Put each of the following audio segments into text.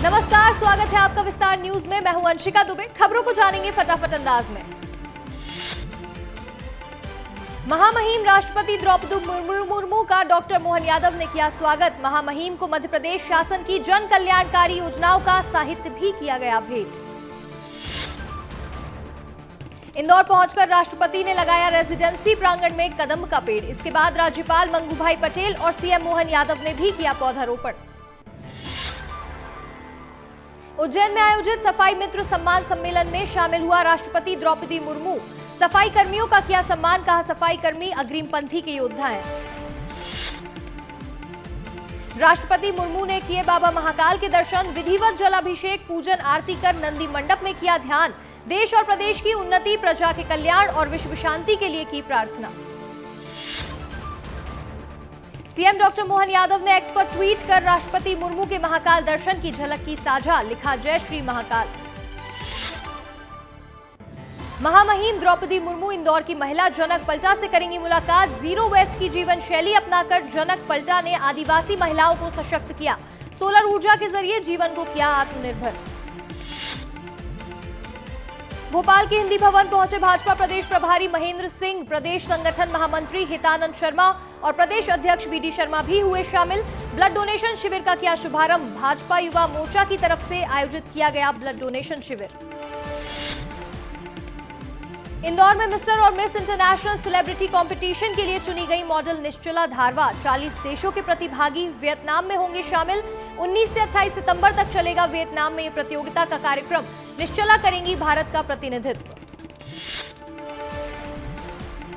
नमस्कार, स्वागत है आपका विस्तार न्यूज में। मैं हूं अंशिका दुबे। खबरों को जानेंगे फटाफट अंदाज में। महामहिम राष्ट्रपति द्रौपदी मुर्मू का डॉक्टर मोहन यादव ने किया स्वागत। महामहिम को मध्य प्रदेश शासन की जन कल्याणकारी योजनाओं का साहित्य भी किया गया भेंट। इंदौर पहुंचकर राष्ट्रपति ने लगाया रेजिडेंसी प्रांगण में कदम का पेड़। इसके बाद राज्यपाल मंगूभाई पटेल और सीएम मोहन यादव ने भी किया पौधारोपण। उज्जैन में आयोजित सफाई मित्र सम्मान सम्मेलन में शामिल हुआ राष्ट्रपति द्रौपदी मुर्मू। सफाई कर्मियों का किया सम्मान, कहा सफाई कर्मी अग्रिम पंथी के योद्धा हैं। राष्ट्रपति मुर्मू ने किए बाबा महाकाल के दर्शन। विधिवत जलाभिषेक, पूजन आरती कर नंदी मंडप में किया ध्यान। देश और प्रदेश की उन्नति, प्रजा के कल्याण और विश्व शांति के लिए की प्रार्थना। सीएम डॉक्टर मोहन यादव ने एक्स पर ट्वीट कर राष्ट्रपति मुर्मू के महाकाल दर्शन की झलक की साझा। लिखा, जय श्री महाकाल। महामहिम द्रौपदी मुर्मू इंदौर की महिला जनक पलटा से करेंगी मुलाकात। जीरो वेस्ट की जीवन शैली अपनाकर जनक पलटा ने आदिवासी महिलाओं को सशक्त किया। सोलर ऊर्जा के जरिए जीवन को किया आत्मनिर्भर। भोपाल के हिंदी भवन पहुंचे भाजपा प्रदेश प्रभारी महेंद्र सिंह, प्रदेश संगठन महामंत्री हितानंद शर्मा और प्रदेश अध्यक्ष वीडी शर्मा भी हुए शामिल। ब्लड डोनेशन शिविर का किया शुभारंभ। भाजपा युवा मोर्चा की तरफ से आयोजित किया गया ब्लड डोनेशन शिविर। इंदौर में मिस्टर और मिस इंटरनेशनल सेलिब्रिटी कंपटीशन के लिए चुनी गई मॉडल निश्चला धारवा। 40 देशों के प्रतिभागी वियतनाम में होंगे शामिल। 19 से 28 सितंबर तक चलेगा वियतनाम में ये प्रतियोगिता का कार्यक्रम। निश्चला करेंगी भारत का प्रतिनिधित्व।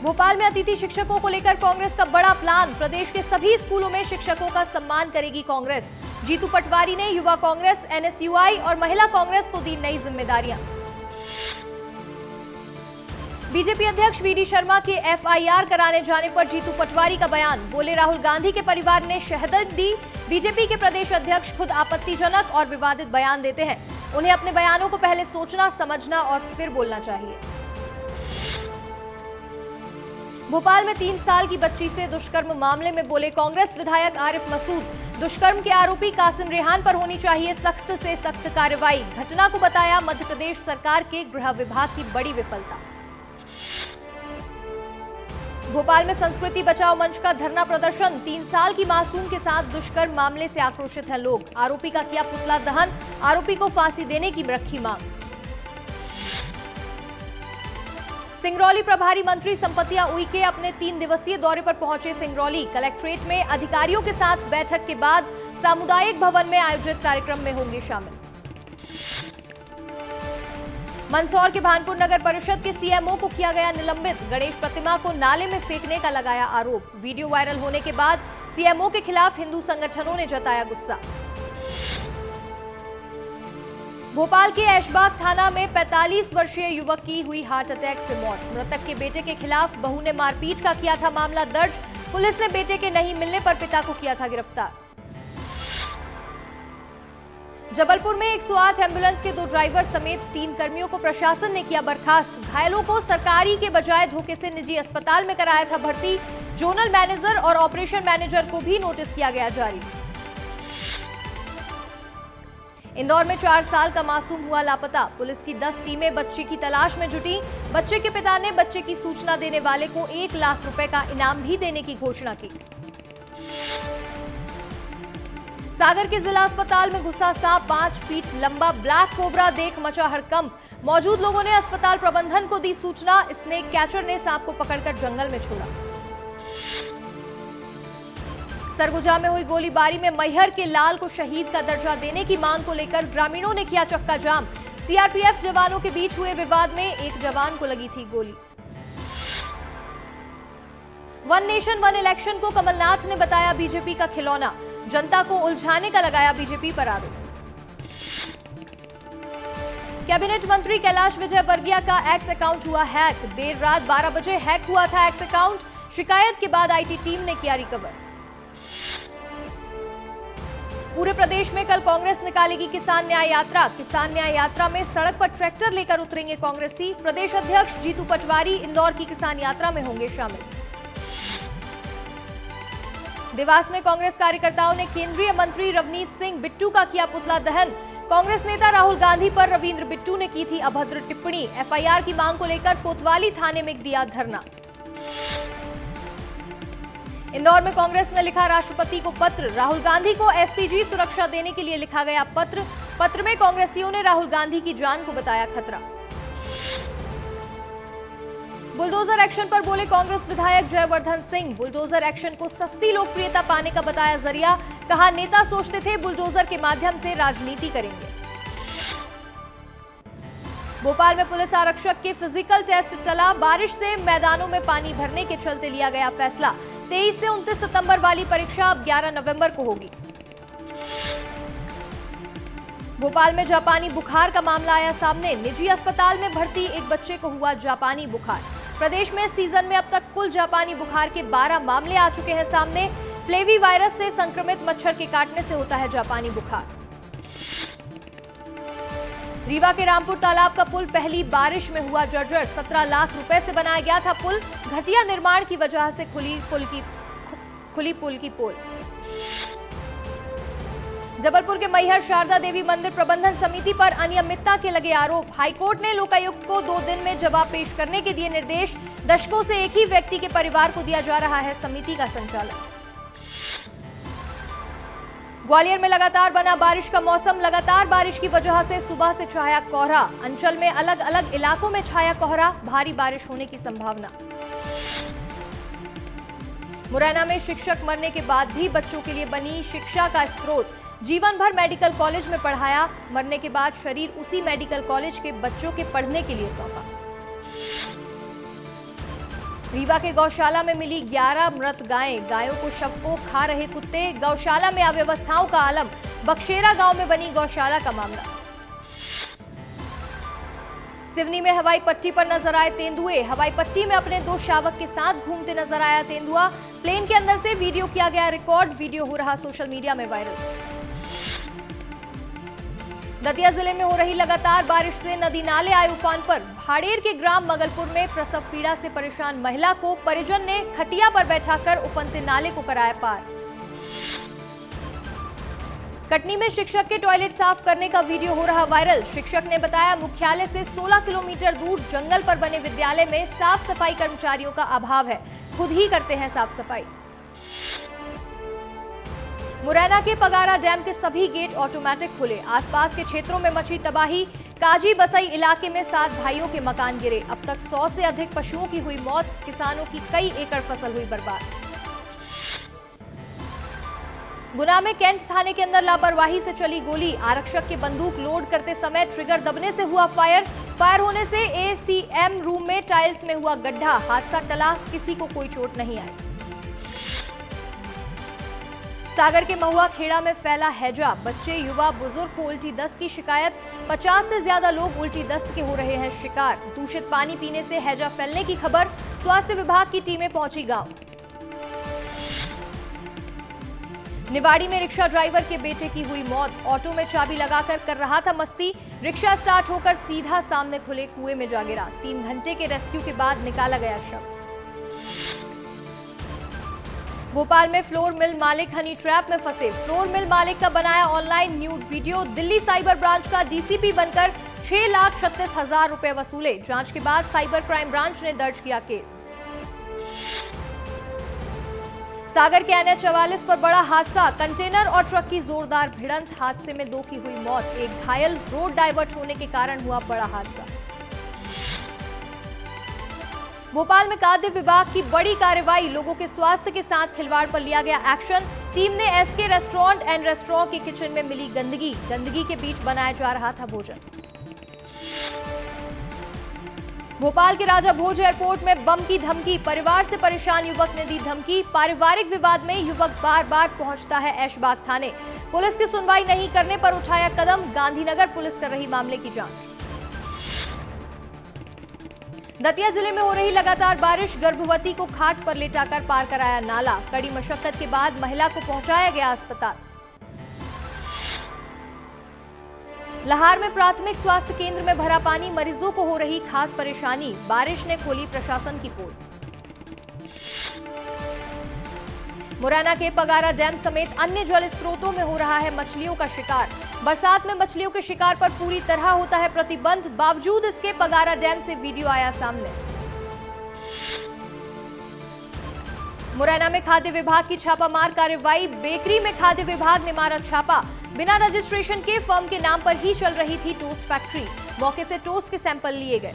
भोपाल में अतिथि शिक्षकों को लेकर कांग्रेस का बड़ा प्लान। प्रदेश के सभी स्कूलों में शिक्षकों का सम्मान करेगी कांग्रेस। जीतू पटवारी ने युवा कांग्रेस, एनएसयूआई और महिला कांग्रेस को दी नई जिम्मेदारियां। बीजेपी अध्यक्ष वीडी शर्मा के एफआईआर कराने जाने पर जीतू पटवारी का बयान। बोले, राहुल गांधी के परिवार ने शहादत दी। बीजेपी के प्रदेश अध्यक्ष खुद आपत्तिजनक और विवादित बयान देते हैं। उन्हें अपने बयानों को पहले सोचना, समझना और फिर बोलना चाहिए। भोपाल में 3 साल की बच्ची से दुष्कर्म मामले में बोले कांग्रेस विधायक आरिफ मसूद। दुष्कर्म के आरोपी कासिम रेहान पर होनी चाहिए सख्त से सख्त कार्रवाई। घटना को बताया मध्य प्रदेश सरकार के गृह विभाग की बड़ी विफलता। भोपाल में संस्कृति बचाओ मंच का धरना प्रदर्शन। 3 साल की मासूम के साथ दुष्कर्म मामले से आक्रोशित हैं लोग। आरोपी का किया पुतला दहन। आरोपी को फांसी देने की रखी मांग। सिंगरौली प्रभारी मंत्री संपतिया उइके अपने 3 दिवसीय दौरे पर पहुंचे सिंगरौली। कलेक्ट्रेट में अधिकारियों के साथ बैठक के बाद सामुदायिक भवन में आयोजित कार्यक्रम में होंगे शामिल। मंदसौर के भानपुर नगर परिषद के सीएमओ को किया गया निलंबित। गणेश प्रतिमा को नाले में फेंकने का लगाया आरोप। वीडियो वायरल होने के बाद सीएमओ के खिलाफ हिंदू संगठनों ने जताया गुस्सा। भोपाल के ऐशबाग थाना में 45 वर्षीय युवक की हुई हार्ट अटैक से मौत। मृतक के बेटे के खिलाफ बहू ने मारपीट का किया था मामला दर्ज। पुलिस ने बेटे के नहीं मिलने पर पिता को किया था गिरफ्तार। जबलपुर में 108 एम्बुलेंस के 2 ड्राइवर समेत 3 कर्मियों को प्रशासन ने किया बर्खास्त। घायलों को सरकारी के बजाय धोखे से निजी अस्पताल में कराया था भर्ती। जोनल मैनेजर और ऑपरेशन मैनेजर को भी नोटिस किया गया जारी। इंदौर में 4 साल का मासूम हुआ लापता। पुलिस की 10 टीमें बच्चे की तलाश में जुटी। बच्चे के पिता ने बच्चे की सूचना देने वाले को 1 लाख रुपए का इनाम भी देने की घोषणा की। सागर के जिला अस्पताल में घुसा सांप। 5 फीट लंबा ब्लैक कोबरा देख मचा हड़कंप। मौजूद लोगों ने अस्पताल प्रबंधन को दी सूचना। स्नेक कैचर ने सांप को पकड़कर जंगल में छोड़ा। सरगुजा में हुई गोलीबारी में मैहर के लाल को शहीद का दर्जा देने की मांग को लेकर ग्रामीणों ने किया चक्का जाम। सीआरपीएफ जवानों के बीच हुए विवाद में एक जवान को लगी थी गोली। वन नेशन वन इलेक्शन को कमलनाथ ने बताया बीजेपी का खिलौना। जनता को उलझाने का लगाया बीजेपी पर आरोप। कैबिनेट मंत्री कैलाश विजयवर्गीय का एक्स अकाउंट हुआ हैक। देर रात 12 बजे हैक हुआ था एक्स अकाउंट। शिकायत के बाद आईटी टीम ने किया रिकवर। पूरे प्रदेश में कल कांग्रेस निकालेगी किसान न्याय यात्रा। किसान न्याय यात्रा में सड़क पर ट्रैक्टर लेकर उतरेंगे कांग्रेसी। प्रदेश अध्यक्ष जीतू पटवारी इंदौर की किसान यात्रा में होंगे शामिल। देवास में कांग्रेस कार्यकर्ताओं ने केंद्रीय मंत्री रवनीत सिंह बिट्टू का किया पुतला दहन। कांग्रेस नेता राहुल गांधी पर रविंद्र बिट्टू ने की थी अभद्र टिप्पणी। एफआईआर की मांग को लेकर कोतवाली थाने में दिया धरना। इंदौर में कांग्रेस ने लिखा राष्ट्रपति को पत्र। राहुल गांधी को एसपीजी सुरक्षा देने के लिए लिखा गया पत्र। पत्र में कांग्रेसियों ने राहुल गांधी की जान को बताया खतरा। बुलडोजर एक्शन पर बोले कांग्रेस विधायक जयवर्धन सिंह। बुलडोजर एक्शन को सस्ती लोकप्रियता पाने का बताया जरिया। कहा नेता सोचते थे बुलडोजर के माध्यम से राजनीति करेंगे। भोपाल में पुलिस आरक्षक के फिजिकल टेस्ट टला। बारिश से मैदानों में पानी भरने के चलते लिया गया फैसला। 23 से 29 सितंबर वाली परीक्षा अब 11 नवंबर को होगी। भोपाल में जापानी बुखार का मामला आया सामने। निजी अस्पताल में भर्ती एक बच्चे को हुआ जापानी बुखार। प्रदेश में सीजन में अब तक कुल जापानी बुखार के 12 मामले आ चुके हैं सामने। फ्लेवी वायरस से संक्रमित मच्छर के काटने से होता है जापानी बुखार। रीवा के रामपुर तालाब का पुल पहली बारिश में हुआ जर्जर। 17 लाख रुपए से बनाया गया था पुल। घटिया निर्माण की वजह से खुली पुल की पोल। जबलपुर के मैहर शारदा देवी मंदिर प्रबंधन समिति पर अनियमितता के लगे आरोप। हाईकोर्ट ने लोकायुक्त को 2 दिन में जवाब पेश करने के दिए निर्देश। दशकों से एक ही व्यक्ति के परिवार को दिया जा रहा है समिति का संचालन। ग्वालियर में लगातार बना बारिश का मौसम। लगातार बारिश की वजह से सुबह से छाया कोहरा। अंचल में अलग अलग इलाकों में छाया कोहरा। भारी बारिश होने की संभावना। मुरैना में शिक्षक मरने के बाद भी बच्चों के लिए बनी शिक्षा का स्रोत। जीवन भर मेडिकल कॉलेज में पढ़ाया। मरने के बाद शरीर उसी मेडिकल कॉलेज के बच्चों के पढ़ने के लिए सौंपा। रीवा के गौशाला में मिली 11 मृत गायें। गायों को शव को खा रहे कुत्ते। गौशाला में अव्यवस्थाओं का आलम। बक्सेरा गांव में बनी गौशाला का मामला। सिवनी में हवाई पट्टी पर नजर आए तेंदुए। हवाई पट्टी में अपने 2 शावक के साथ घूमते नजर आया तेंदुआ। प्लेन के अंदर से वीडियो किया गया रिकॉर्ड। वीडियो हो रहा सोशल मीडिया में वायरल। दतिया जिले में हो रही लगातार बारिश से नदी नाले आए उफान पर। भाड़ेर के ग्राम मगलपुर में प्रसव पीड़ा से परेशान महिला को परिजन ने खटिया पर बैठाकर उफनते नाले को कराया पार। कटनी में शिक्षक के टॉयलेट साफ करने का वीडियो हो रहा वायरल। शिक्षक ने बताया मुख्यालय से 16 किलोमीटर दूर जंगल पर बने विद्यालय में साफ सफाई कर्मचारियों का अभाव है। खुद ही करते हैं साफ सफाई। मुरैना के पगारा डैम के सभी गेट ऑटोमेटिक खुले। आसपास के क्षेत्रों में मची तबाही। काजी बसई इलाके में 7 भाइयों के मकान गिरे। अब तक 100 से अधिक पशुओं की हुई मौत। किसानों की कई एकड़ फसल हुई बर्बाद। गुना में कैंट थाने के अंदर लापरवाही से चली गोली। आरक्षक के बंदूक लोड करते समय ट्रिगर दबने से हुआ फायर। फायर होने से एसीएम रूम में टाइल्स में हुआ गड्ढा। हादसा टला। किसी को कोई चोट नहीं आई। सागर के महुआ खेड़ा में फैला हैजा। बच्चे युवा बुजुर्ग को उल्टी दस्त की शिकायत। 50 से ज्यादा लोग उल्टी दस्त के हो रहे हैं शिकार। दूषित पानी पीने से हैजा फैलने की खबर। स्वास्थ्य विभाग की टीमें पहुंची गांव। निवाड़ी में रिक्शा ड्राइवर के बेटे की हुई मौत। ऑटो में चाबी लगाकर कर रहा था मस्ती। रिक्शा स्टार्ट होकर सीधा सामने खुले कुएं में जा गिरा। 3 घंटे के रेस्क्यू के बाद निकाला गया शव। भोपाल में फ्लोर मिल मालिक हनी ट्रैप में फंसे। फ्लोर मिल मालिक का बनाया online nude video. Delhi cyber branch का डीसीपी बनकर 6,36,000 रुपए वसूले। जांच के बाद साइबर क्राइम ब्रांच ने दर्ज किया केस। सागर के NH 44 पर बड़ा हादसा। कंटेनर और ट्रक की जोरदार भिड़ंत। हादसे में 2 की हुई मौत। एक घायल। रोड डाइवर्ट होने के कारण हुआ बड़ा हादसा। भोपाल में खाद्य विभाग की बड़ी कार्रवाई। लोगों के स्वास्थ्य के साथ खिलवाड़ पर लिया गया एक्शन। टीम ने SK रेस्टोरेंट एंड रेस्टोरेंट के किचन में मिली गंदगी के बीच बनाया जा रहा था भोजन। भोपाल के राजा भोज एयरपोर्ट में बम की धमकी। परिवार से परेशान युवक ने दी धमकी। पारिवारिक विवाद में युवक बार-बार पहुंचता है ऐशबाग थाने। पुलिस की सुनवाई नहीं करने पर उठाया कदम। गांधीनगर पुलिस कर रही मामले की जांच। दतिया जिले में हो रही लगातार बारिश। गर्भवती को खाट पर लेटाकर पार कराया नाला। कड़ी मशक्कत के बाद महिला को पहुंचाया गया अस्पताल। लाहौर में प्राथमिक स्वास्थ्य केंद्र में भरा पानी। मरीजों को हो रही खास परेशानी। बारिश ने खोली प्रशासन की पोल। मुरैना के पगारा डैम समेत अन्य जल स्रोतों में हो रहा है मछलियों का शिकार। बरसात में मछलियों के शिकार पर पूरी तरह होता है प्रतिबंध, बावजूद इसके पगारा डैम से वीडियो आया सामने। मुरैना में खाद्य विभाग की छापामार कार्रवाई, बेकरी में खाद्य विभाग ने मारा छापा। बिना रजिस्ट्रेशन के फर्म के नाम पर ही चल रही थी टोस्ट फैक्ट्री, मौके से टोस्ट के सैंपल लिए गए।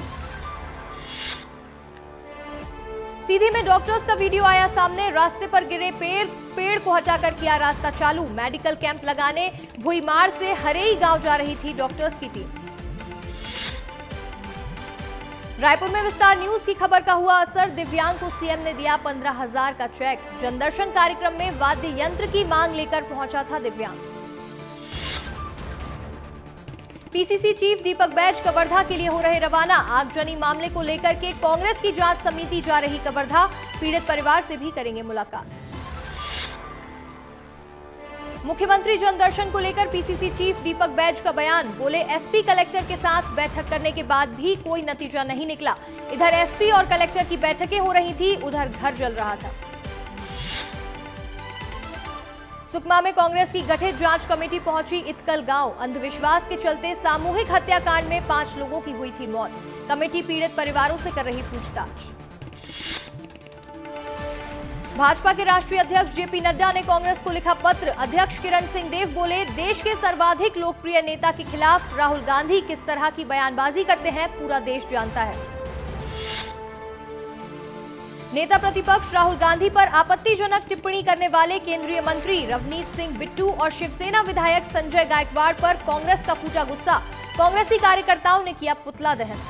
सीधी में डॉक्टर्स का वीडियो आया सामने, रास्ते पर गिरे पेड़ को हटाकर किया रास्ता चालू। मेडिकल कैंप लगाने भुईमार से हरेई गांव जा रही थी डॉक्टर्स की टीम। रायपुर में विस्तार न्यूज की खबर का हुआ असर, दिव्यांग को सीएम ने दिया 15,000 का चेक। जनदर्शन कार्यक्रम में वाद्य यंत्र की मांग लेकर पहुंचा था दिव्यांग। पीसीसी चीफ दीपक बैज कवर्धा के लिए हो रहे रवाना। आगजनी मामले को लेकर के कांग्रेस की जांच समिति जा रही कवर्धा, पीड़ित परिवार से भी करेंगे मुलाकात। मुख्यमंत्री जनदर्शन को लेकर पीसीसी चीफ दीपक बैज का बयान, बोले एसपी कलेक्टर के साथ बैठक करने के बाद भी कोई नतीजा नहीं निकला। इधर एसपी और कलेक्टर की बैठकें हो रही थी, उधर घर जल रहा था। सुकमा में कांग्रेस की गठित जांच कमेटी पहुंची इतकल गांव। अंधविश्वास के चलते सामूहिक हत्याकांड में 5 लोगों की हुई थी मौत। कमेटी पीड़ित परिवारों से कर रही पूछताछ। भाजपा के राष्ट्रीय अध्यक्ष जेपी नड्डा ने कांग्रेस को लिखा पत्र। अध्यक्ष किरण सिंह देव बोले, देश के सर्वाधिक लोकप्रिय नेता के खिलाफ राहुल गांधी किस तरह की बयानबाजी करते हैं पूरा देश जानता है। नेता प्रतिपक्ष राहुल गांधी पर आपत्तिजनक टिप्पणी करने वाले केंद्रीय मंत्री रवनीत सिंह बिट्टू और शिवसेना विधायक संजय गायकवाड़ पर कांग्रेस का फूटा गुस्सा। कांग्रेसी कार्यकर्ताओं ने किया पुतला दहन।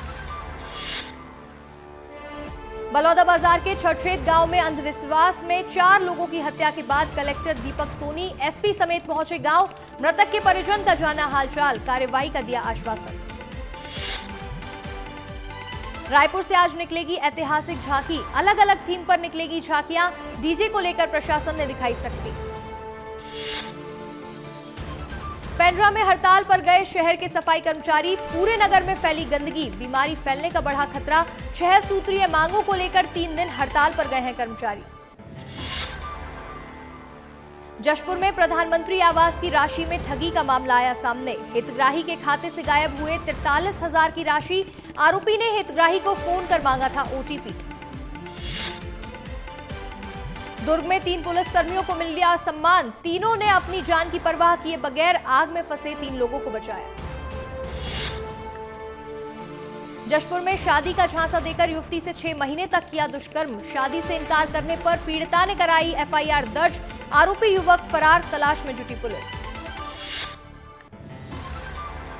बलौदाबाजार के छठेत गांव में अंधविश्वास में 4 लोगों की हत्या के बाद कलेक्टर दीपक सोनी एसपी समेत पहुंचे गांव। मृतक के परिजन का जाना हालचाल, कार्रवाई का दिया आश्वासन। रायपुर से आज निकलेगी ऐतिहासिक झांकी, अलग अलग थीम पर निकलेगी झांकियां। डीजे को लेकर प्रशासन ने दिखाई सख्ती। पेंड्रा में हड़ताल पर गए शहर के सफाई कर्मचारी, पूरे नगर में फैली गंदगी, बीमारी फैलने का बढ़ा खतरा। 6 सूत्रीय मांगों को लेकर 3 दिन हड़ताल पर गए हैं कर्मचारी। जशपुर में प्रधानमंत्री आवास की राशि में ठगी का मामला आया सामने। हितग्राही के खाते से गायब हुए 43,000 की राशि। आरोपी ने हितग्राही को फोन कर मांगा था ओटीपी। दुर्ग में 3 पुलिसकर्मियों को मिल गया सम्मान। तीनों ने अपनी जान की परवाह किए बगैर आग में फंसे 3 लोगों को बचाया। जशपुर में शादी का झांसा देकर युवती से 6 महीने तक किया दुष्कर्म। शादी से इनकार करने पर पीड़िता ने कराई एफआईआर दर्ज। आरोपी युवक फरार, तलाश में जुटी पुलिस।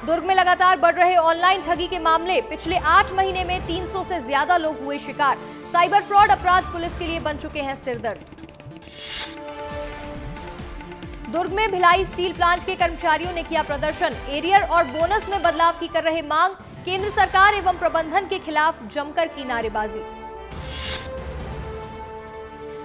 दुर्ग में लगातार बढ़ रहे ऑनलाइन ठगी के मामले। पिछले 8 महीने में 300 से ज्यादा लोग हुए शिकार। साइबर फ्रॉड अपराध पुलिस के लिए बन चुके हैं सिरदर्द। दुर्ग में भिलाई स्टील प्लांट के कर्मचारियों ने किया प्रदर्शन। एरियर और बोनस में बदलाव की कर रहे मांग। केंद्र सरकार एवं प्रबंधन के खिलाफ जमकर की नारेबाजी।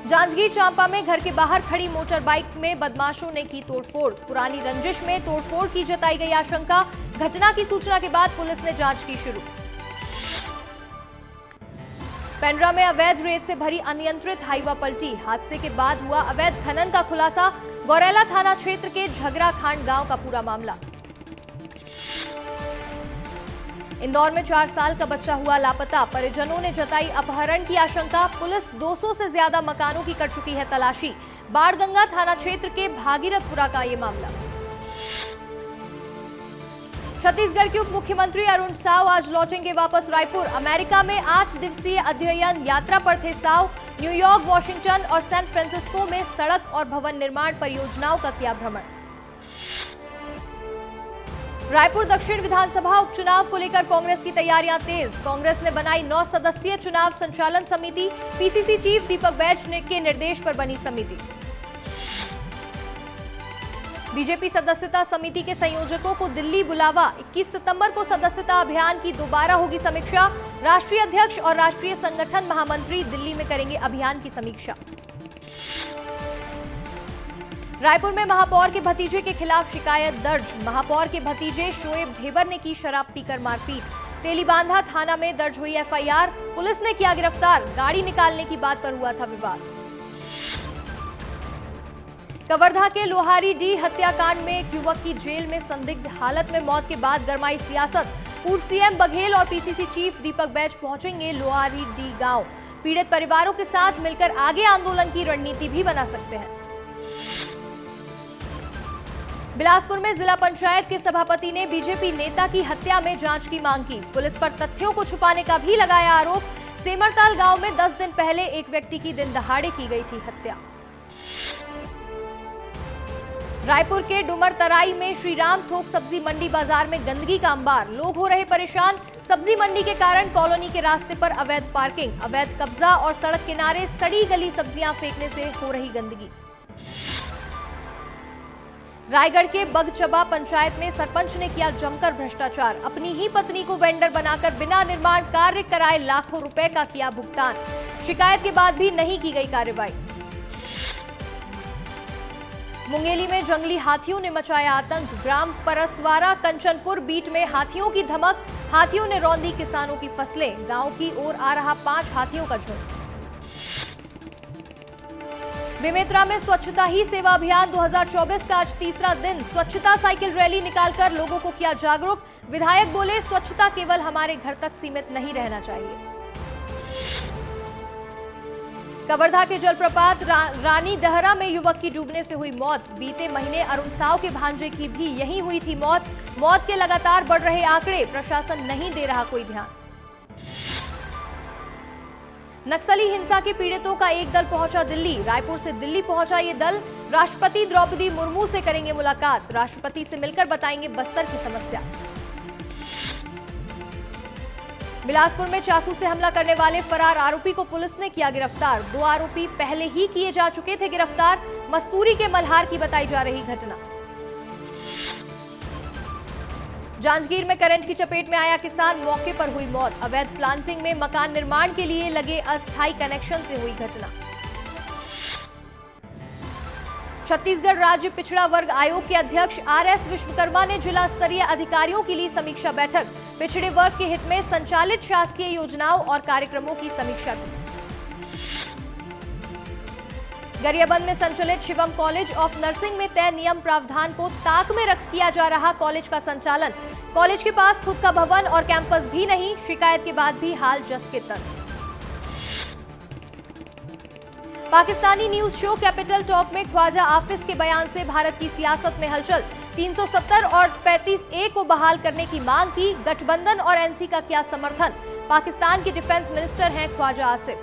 जांजगीर चांपा में घर के बाहर खड़ी मोटर बाइक में बदमाशों ने की तोड़फोड़। पुरानी रंजिश में तोड़फोड़ की जताई गई आशंका। घटना की सूचना के बाद पुलिस ने जांच की शुरू। पेंड्रा में अवैध रेत से भरी अनियंत्रित हाईवा पलटी। हादसे के बाद हुआ अवैध खनन का खुलासा। गौरेला थाना क्षेत्र के झगरा खांड गांव का पूरा मामला। इंदौर में 4 साल का बच्चा हुआ लापता। परिजनों ने जताई अपहरण की आशंका। पुलिस 200 से ज्यादा मकानों की कर चुकी है तलाशी। बाणगंगा थाना क्षेत्र के भागीरथपुरा का ये मामला। छत्तीसगढ़ के उप मुख्यमंत्री अरुण साव आज लौटेंगे वापस रायपुर। अमेरिका में 8 दिवसीय अध्ययन यात्रा पर थे साव। न्यूयॉर्क, वॉशिंगटन और सैन फ्रांसिस्को में सड़क और भवन निर्माण परियोजनाओं का किया भ्रमण। रायपुर दक्षिण विधानसभा उपचुनाव को लेकर कांग्रेस की तैयारियां तेज। कांग्रेस ने बनाई 9 सदस्यीय चुनाव संचालन समिति। पीसीसी चीफ दीपक बैज के निर्देश पर बनी समिति। बीजेपी सदस्यता समिति के संयोजकों को दिल्ली बुलावा। 21 सितंबर को सदस्यता अभियान की दोबारा होगी समीक्षा। राष्ट्रीय अध्यक्ष और राष्ट्रीय संगठन महामंत्री दिल्ली में करेंगे अभियान की समीक्षा। रायपुर में महापौर के भतीजे के खिलाफ शिकायत दर्ज। महापौर के भतीजे शोएब ढेबर ने की शराब पीकर मारपीट। तेलीबांधा थाना में दर्ज हुई एफआईआर। पुलिस ने किया गिरफ्तार। गाड़ी निकालने की बात पर हुआ था विवाद। कवर्धा के लोहारी डी हत्याकांड में एक युवक की जेल में संदिग्ध हालत में मौत के बाद गरमाई सियासत। पूर्व सीएम बघेल और पीसीसी चीफ दीपक बैज पहुंचेंगे लोहारी डी गांव। पीड़ित परिवारों के साथ मिलकर आगे आंदोलन की रणनीति भी बना सकते हैं। बिलासपुर में जिला पंचायत के सभापति ने बीजेपी नेता की हत्या में जांच की मांग की। पुलिस पर तथ्यों को छुपाने का भी लगाया आरोप। सेमरताल गांव में 10 दिन पहले एक व्यक्ति की दिन दहाड़े की गई थी हत्या। रायपुर के डुमर तराई में श्रीराम थोक सब्जी मंडी बाजार में गंदगी का अंबार। लोग हो रहे परेशान। सब्जी मंडी के कारण कॉलोनी के रास्ते पर अवैध पार्किंग, अवैध कब्जा और सड़क किनारे सड़ी गली सब्जियां फेंकने से हो रही गंदगी। रायगढ़ के बगचबा पंचायत में सरपंच ने किया जमकर भ्रष्टाचार। अपनी ही पत्नी को वेंडर बनाकर बिना निर्माण कार्य कराए लाखों रुपए का किया भुगतान। शिकायत के बाद भी नहीं की गई कार्रवाई। मुंगेली में जंगली हाथियों ने मचाया आतंक। ग्राम परसवारा कंचनपुर बीट में हाथियों की धमक। हाथियों ने रौंदी किसानों की फसलें। गांव की ओर आ रहा 5 हाथियों का झुंड। बेमेतरा में स्वच्छता ही सेवा अभियान 2024 का आज तीसरा दिन। स्वच्छता साइकिल रैली निकालकर लोगों को किया जागरूक। विधायक बोले, स्वच्छता केवल हमारे घर तक सीमित नहीं रहना चाहिए। कवर्धा के जलप्रपात रानी दहरा में युवक की डूबने से हुई मौत। बीते महीने अरुण साव के भांजे की भी यहीं हुई थी मौत। मौत के लगातार बढ़ रहे आंकड़े, प्रशासन नहीं दे रहा कोई ध्यान। नक्सली हिंसा के पीड़ितों का एक दल पहुंचा दिल्ली। रायपुर से दिल्ली पहुंचा ये दल। राष्ट्रपति द्रौपदी मुर्मू से करेंगे मुलाकात। राष्ट्रपति से मिलकर बताएंगे बस्तर की समस्या। बिलासपुर में चाकू से हमला करने वाले फरार आरोपी को पुलिस ने किया गिरफ्तार। 2 आरोपी पहले ही किए जा चुके थे गिरफ्तार। मस्तूरी के मल्हार की बताई जा रही घटना। जांजगीर में करंट की चपेट में आया किसान, मौके पर हुई मौत। अवैध प्लांटिंग में मकान निर्माण के लिए लगे अस्थायी कनेक्शन से हुई घटना। छत्तीसगढ़ राज्य पिछड़ा वर्ग आयोग के अध्यक्ष आरएस विश्वकर्मा ने जिला स्तरीय अधिकारियों के लिए समीक्षा बैठक। पिछड़े वर्ग के हित में संचालित शासकीय योजनाओं और कार्यक्रमों की समीक्षा की। गरियाबंद में संचालित शिवम कॉलेज ऑफ नर्सिंग में तय नियम प्रावधान को ताक में रख किया जा रहा कॉलेज का संचालन। कॉलेज के पास खुद का भवन और कैंपस भी नहीं। शिकायत के बाद भी हाल जस के तस। Pakistani news show capital talk में ख्वाजा आफिस के बयान से भारत की सियासत में हलचल। 370 और 35A को बहाल करने की मांग की। गठबंधन और एनसी का किया समर्थन। पाकिस्तान के डिफेंस मिनिस्टर हैं ख्वाजा आसिफ।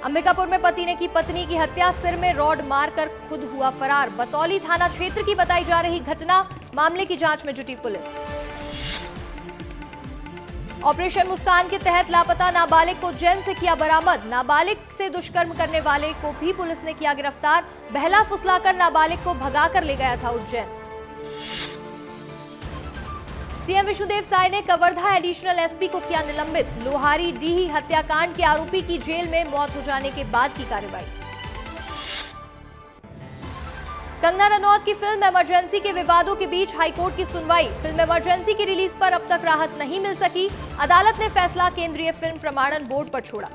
अंबिकापुर में पति ने की पत्नी की हत्या। सिर में रॉड मारकर खुद हुआ फरार। बतौली थाना क्षेत्र की बताई जा रही घटना। मामले की जांच में जुटी पुलिस। ऑपरेशन मुस्कान के तहत लापता नाबालिग को उज्जैन से किया बरामद। नाबालिग से दुष्कर्म करने वाले को भी पुलिस ने किया गिरफ्तार। बहला फुसलाकर नाबालिग को भगाकर ले गया था उज्जैन। सीएम विष्णुदेव साय ने कवर्धा एडिशनल एसपी को किया निलंबित। लोहारी डीही हत्याकांड के आरोपी की जेल में मौत हो जाने के बाद की कार्रवाई। कंगना रनौत की फिल्म इमरजेंसी के विवादों के बीच हाईकोर्ट की सुनवाई। फिल्म इमरजेंसी की रिलीज पर अब तक राहत नहीं मिल सकी। अदालत ने फैसला केंद्रीय फिल्म प्रमाणन बोर्ड पर छोड़ा।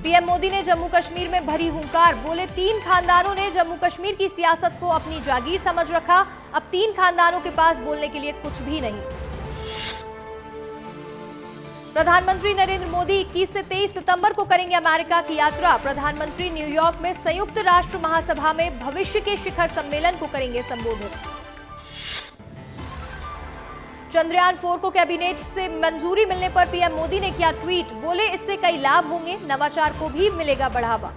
पीएम मोदी ने जम्मू कश्मीर में भरी हुंकार। बोले, 3 खानदानों ने जम्मू कश्मीर की सियासत को अपनी जागीर समझ रखा। अब 3 खानदानों के पास बोलने के लिए कुछ भी नहीं। प्रधानमंत्री नरेंद्र मोदी 21 से 23 सितंबर को करेंगे अमेरिका की यात्रा। प्रधानमंत्री न्यूयॉर्क में संयुक्त राष्ट्र महासभा में भविष्य के शिखर सम्मेलन को करेंगे संबोधित। चंद्रयान 4 को कैबिनेट से मंजूरी मिलने पर पीएम मोदी ने किया ट्वीट। बोले, इससे कई लाभ होंगे, नवाचार को भी मिलेगा बढ़ावा।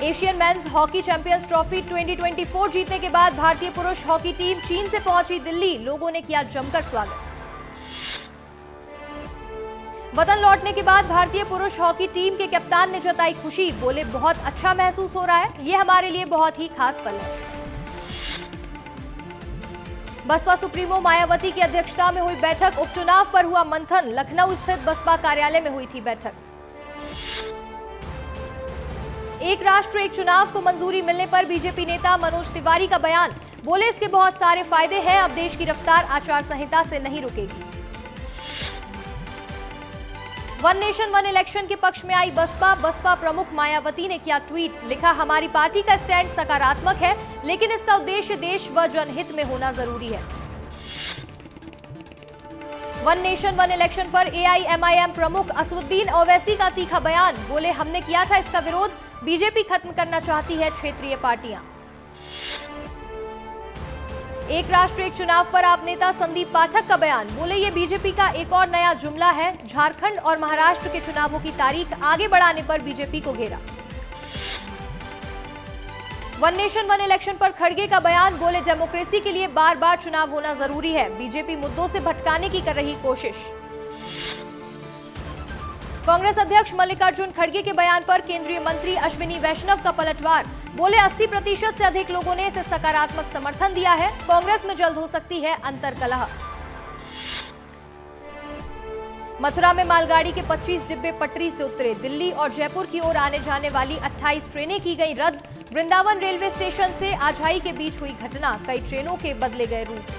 Asian men's hockey champions trophy 2024 जीतने के बाद भारतीय पुरुष हॉकी टीम चीन से पहुंची दिल्ली। लोगों ने किया जमकर स्वागत। वतन लौटने के बाद भारतीय पुरुष हॉकी टीम के कप्तान ने जताई खुशी। बोले, बहुत अच्छा महसूस हो रहा है, ये हमारे लिए बहुत ही खास पल है। बसपा सुप्रीमो मायावती की अध्यक्षता में हुई बैठक। उपचुनाव पर हुआ मंथन। लखनऊ स्थित बसपा कार्यालय में हुई थी बैठक। एक राष्ट्र एक चुनाव को मंजूरी मिलने पर बीजेपी नेता मनोज तिवारी का बयान। बोले, इसके बहुत सारे फायदे हैं। अब देश की रफ्तार आचार संहिता से नहीं रुकेगी। वन नेशन वन इलेक्शन के पक्ष में आई बसपा प्रमुख मायावती ने किया ट्वीट, लिखा हमारी पार्टी का स्टैंड सकारात्मक है, लेकिन इसका उद्देश्य देश व जनहित में होना जरूरी है। वन नेशन वन इलेक्शन पर एआईएमआईएम प्रमुख असदुद्दीन ओवैसी का तीखा बयान, बोले हमने किया था इसका विरोध, बीजेपी खत्म करना चाहती है क्षेत्रीय पार्टियां। एक राष्ट्र एक चुनाव पर आप नेता संदीप पाठक का बयान, बोले ये बीजेपी का एक और नया जुमला है, झारखंड और महाराष्ट्र के चुनावों की तारीख आगे बढ़ाने पर बीजेपी को घेरा। वन नेशन वन इलेक्शन पर खड़गे का बयान, बोले डेमोक्रेसी के लिए बार बार चुनाव होना जरूरी है, बीजेपी मुद्दों से भटकाने की कर रही कोशिश। कांग्रेस अध्यक्ष मल्लिकार्जुन खड़गे के बयान पर केंद्रीय मंत्री अश्विनी वैष्णव का पलटवार, बोले 80% से अधिक लोगों ने इसे सकारात्मक समर्थन दिया है, कांग्रेस में जल्द हो सकती है अंतर्कलह। मथुरा में मालगाड़ी के 25 डिब्बे पटरी से उतरे, दिल्ली और जयपुर की ओर आने जाने वाली 28 ट्रेनें की गई रद्द, वृंदावन रेलवे स्टेशन से आजाई के बीच हुई घटना, कई ट्रेनों के बदले गए रूट।